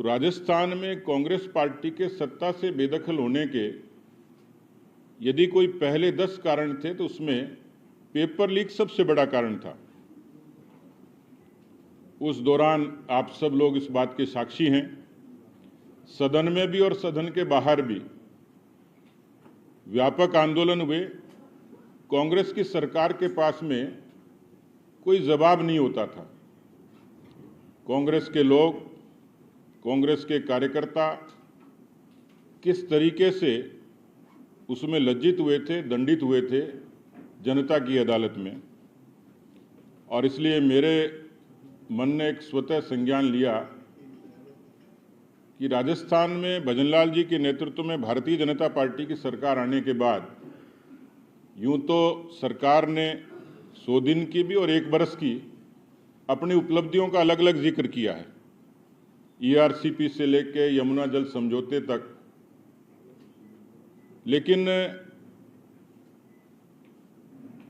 तो राजस्थान में कांग्रेस पार्टी के सत्ता से बेदखल होने के यदि कोई पहले 10 कारण थे तो उसमें पेपर लीक सबसे बड़ा कारण था। उस दौरान आप सब लोग इस बात के साक्षी हैं, सदन में भी और सदन के बाहर भी व्यापक आंदोलन हुए। कांग्रेस की सरकार के पास में कोई जवाब नहीं होता था। कांग्रेस के लोग, कांग्रेस के कार्यकर्ता किस तरीके से उसमें लज्जित हुए थे, दंडित हुए थे जनता की अदालत में। और इसलिए मेरे मन ने एक स्वतः संज्ञान लिया कि राजस्थान में भजनलाल जी के नेतृत्व में भारतीय जनता पार्टी की सरकार आने के बाद यूं तो सरकार ने 100 दिन की भी और 1 बरस की अपनी उपलब्धियों का अलग अलग जिक्र किया है, ईआरसीपी से लेकर यमुना जल समझौते तक। लेकिन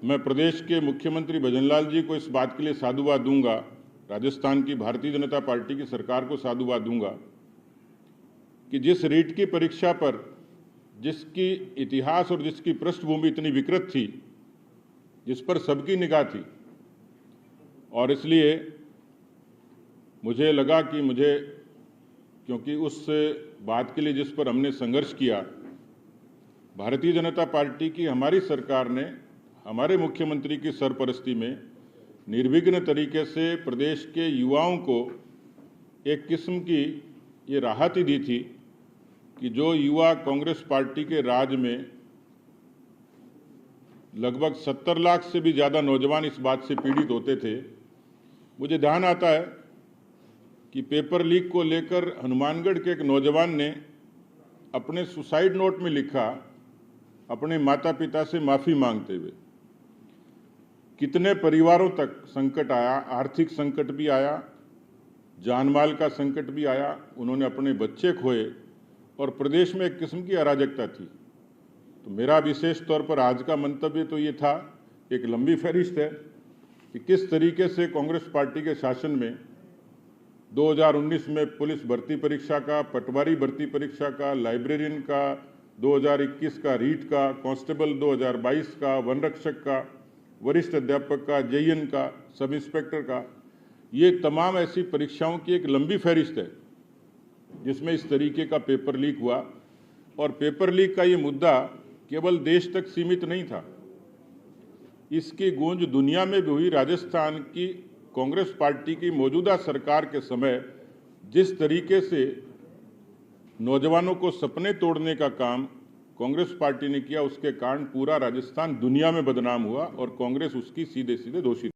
मैं प्रदेश के मुख्यमंत्री भजनलाल जी को इस बात के लिए साधुवाद दूंगा, राजस्थान की भारतीय जनता पार्टी की सरकार को साधुवाद दूंगा कि जिस रीट की परीक्षा पर, जिसकी इतिहास और जिसकी पृष्ठभूमि इतनी विकृत थी, जिस पर सबकी निगाह थी, और इसलिए मुझे लगा कि मुझे, क्योंकि उस बात के लिए जिस पर हमने संघर्ष किया, भारतीय जनता पार्टी की हमारी सरकार ने हमारे मुख्यमंत्री की सरपरस्ती में निर्विघ्न तरीके से प्रदेश के युवाओं को एक किस्म की ये राहत ही दी थी कि जो युवा कांग्रेस पार्टी के राज में लगभग 70 लाख से भी ज़्यादा नौजवान इस बात से पीड़ित होते थे। मुझे ध्यान आता है कि पेपर लीक को लेकर हनुमानगढ़ के एक नौजवान ने अपने सुसाइड नोट में लिखा, अपने माता पिता से माफ़ी मांगते हुए। कितने परिवारों तक संकट आया, आर्थिक संकट भी आया, जानमाल का संकट भी आया, उन्होंने अपने बच्चे खोए और प्रदेश में एक किस्म की अराजकता थी। तो मेरा विशेष तौर पर आज का मंतव्य तो ये था, एक लंबी फहरिस्त है कि किस तरीके से कांग्रेस पार्टी के शासन में 2019 में पुलिस भर्ती परीक्षा का, पटवारी भर्ती परीक्षा का, लाइब्रेरियन का, 2021 का रीट का, कांस्टेबल 2022 का, वन रक्षक का, वरिष्ठ अध्यापक का, जेईएन का, सब इंस्पेक्टर का, ये तमाम ऐसी परीक्षाओं की एक लंबी फहरिस्त है जिसमें इस तरीके का पेपर लीक हुआ। और पेपर लीक का ये मुद्दा केवल देश तक सीमित नहीं था, इसकी गूंज दुनिया में भी हुई। राजस्थान की कांग्रेस पार्टी की मौजूदा सरकार के समय जिस तरीके से नौजवानों को सपने तोड़ने का काम कांग्रेस पार्टी ने किया, उसके कारण पूरा राजस्थान दुनिया में बदनाम हुआ और कांग्रेस उसकी सीधे सीधे दोषी रही।